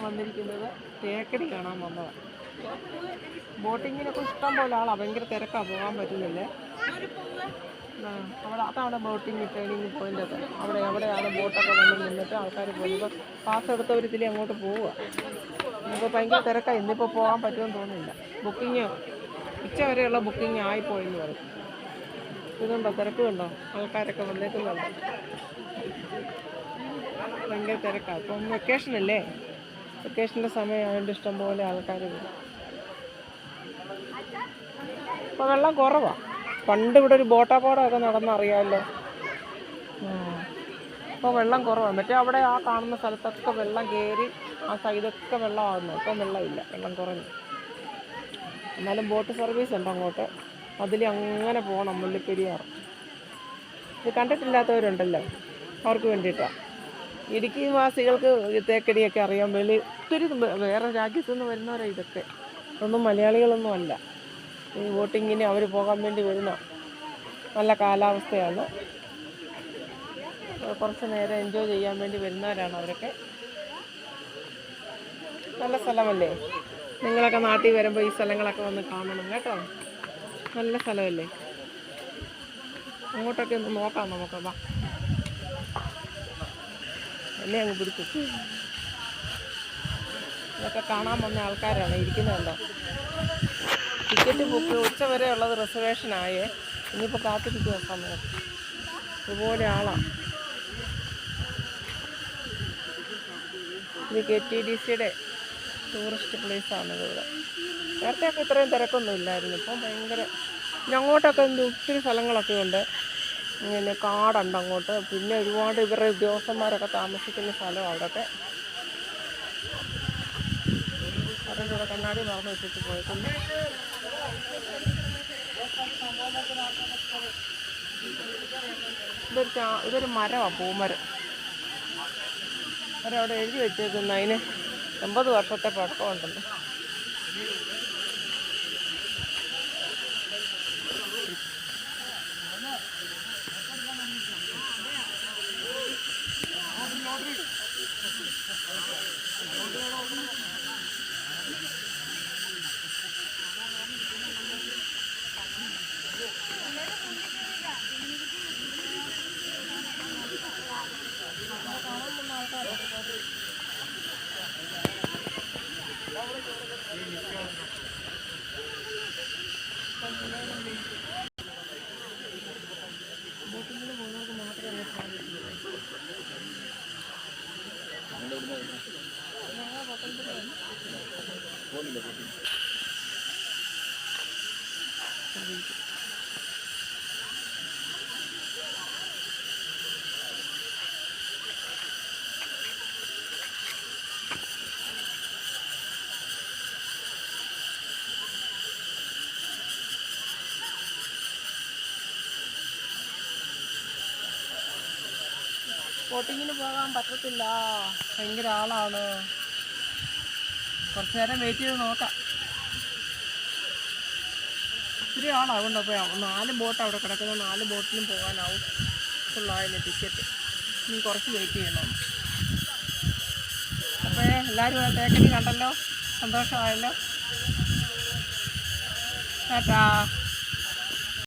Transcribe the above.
വന്നിരിക്കുന്നത് തേക്കടി കാണാൻ വന്നതാണ്. ബോട്ടിങ്ങിനൊക്കെ ഇഷ്ടം പോലെ ആളാണ്, ഭയങ്കര തിരക്കാണ്, പോകാൻ പറ്റുന്നില്ലേ. അതാണ് ബോട്ടിങ് ട്രെയിനിങ് പോയിൻ്റൊക്കെ. അവിടെയാണ് ബോട്ടൊക്കെ വന്ന് നിന്നിട്ട് ആൾക്കാർ പോകുന്നത്. പാസ് എടുത്തവർ ഇതിലേ അങ്ങോട്ട് പോവുക. ഇപ്പോൾ ഭയങ്കര തിരക്കാണ്, ഇന്നിപ്പോൾ പോകാൻ പറ്റുമെന്ന് തോന്നുന്നില്ല. ബുക്കിങ് ഉച്ച വരെയുള്ള ബുക്കിംഗ് ആയിപ്പോയെന്ന് പറയും. ഇതുണ്ടോ, തിരക്ക് കണ്ടോ, ആൾക്കാരൊക്കെ വന്നേക്കുന്നുണ്ട്. ഭയങ്കര തിരക്കാണ്. ഇപ്പം വെക്കേഷനല്ലേ, വെക്കേഷൻ്റെ സമയമായതുകൊണ്ട് ഇഷ്ടംപോലെ ആൾക്കാർ വരും. ഇപ്പോൾ വെള്ളം കുറവാണ്. പണ്ട് ഇവിടെ ഒരു ബോട്ടാപാടമൊക്കെ നടന്നറിയാമല്ലോ. ഇപ്പോൾ വെള്ളം കുറവാണ്. മറ്റേ അവിടെ ആ കാണുന്ന സ്ഥലത്തൊക്കെ വെള്ളം കയറി ആ സൈഡൊക്കെ വെള്ളമാകുന്നു. ഇപ്പം വെള്ളമില്ല, വെള്ളം കുറഞ്ഞു. എന്നാലും ബോട്ട് സർവീസ് ഉണ്ട് അങ്ങോട്ട്, അതിൽ അങ്ങനെ പോകണം. മുല്ലപ്പെരിയാർ ഇത് കണ്ടിട്ടില്ലാത്തവരുണ്ടല്ലോ, അവർക്ക് വേണ്ടിയിട്ടാണ്. ഇടുക്കി വാസികൾക്ക് തേക്കടിയൊക്കെ അറിയാൻ വേണ്ടി ഒത്തിരി വേറെ രാജ്യത്തു നിന്ന് വരുന്നവരാണ് ഇതൊക്കെ. ഒന്നും മലയാളികളൊന്നും അല്ല. ഈ ബോട്ടിങ്ങിന് അവർ പോകാൻ വേണ്ടി വരുന്ന നല്ല കാലാവസ്ഥയാണ്, കുറച്ച് നേരം എൻജോയ് ചെയ്യാൻ വേണ്ടി വരുന്നവരാണ് അവരൊക്കെ. നല്ല സ്ഥലമല്ലേ, നിങ്ങളൊക്കെ നാട്ടിൽ വരുമ്പോൾ ഈ സ്ഥലങ്ങളൊക്കെ വന്ന് കാണണം കേട്ടോ. നല്ല സ്ഥലമല്ലേ, അങ്ങോട്ടൊക്കെ ഒന്ന് നോക്കാം നമുക്ക്. വാ, എന്നെ അങ്ങ് പിടിച്ചു. ഇതൊക്കെ കാണാൻ വന്ന ആൾക്കാരാണ് ഇരിക്കുന്നുണ്ടോ. ടിക്കറ്റ് ബുക്ക് ഉച്ച വരെ ഉള്ളത് റിസർവേഷനായേ, ഇനിയിപ്പോൾ കാത്തിരിക്കുക സമയം. ഇതുപോലെ ആളാണ്. ഇത് KTDCയുടെ ടൂറിസ്റ്റ് പ്ലേസാണിത്. ഇവിടെ നേരത്തെയൊക്കെ ഇത്രയും തിരക്കൊന്നും ഇല്ലായിരുന്നു, ഇപ്പം ഭയങ്കര. അങ്ങോട്ടൊക്കെ ഒത്തിരി സ്ഥലങ്ങളൊക്കെ ഉണ്ട്. ഇങ്ങനെ കാടുണ്ട് അങ്ങോട്ട്, പിന്നെ ഒരുപാട് ഇവരുടെ ഉദ്യോഗസ്ഥന്മാരൊക്കെ താമസിക്കുന്ന സ്ഥലം അവിടെയൊക്കെ. അതിൻ്റെ കൂടെ കണ്ണാടി മറന്നു വെച്ചിട്ട് പോയിട്ടുണ്ട്. ഇതൊരു മരമാണ്, പൂമരം. അവരവിടെ എഴുതി വെച്ചേക്കുന്ന അതിന് 80 വർഷത്തെ പഴക്കമുണ്ടല്ലോ. ബോട്ടിങ്ങിന് പോകുന്നവർക്ക് മാത്രമേ ബോട്ടിങ്ങിന് പോകാൻ പറ്റത്തില്ല, ഭയങ്കര ആളാണ്. കുറച്ച് നേരം വെയിറ്റ് ചെയ്ത് നോക്കാം. ഒത്തിരി ആളാവുണ്ട്. അപ്പോൾ 4 ബോട്ട് അവിടെ കിടക്കുന്ന 4 ബോട്ടിലും പോകാനാവും. ഫുള്ളായതിന് ടിക്കറ്റ്. ഇനി കുറച്ച് വെയിറ്റ് ചെയ്യണം. അപ്പോൾ എല്ലാവരും തേക്കടി കണ്ടല്ലോ, സന്തോഷമായല്ലോ. ടാറ്റാ.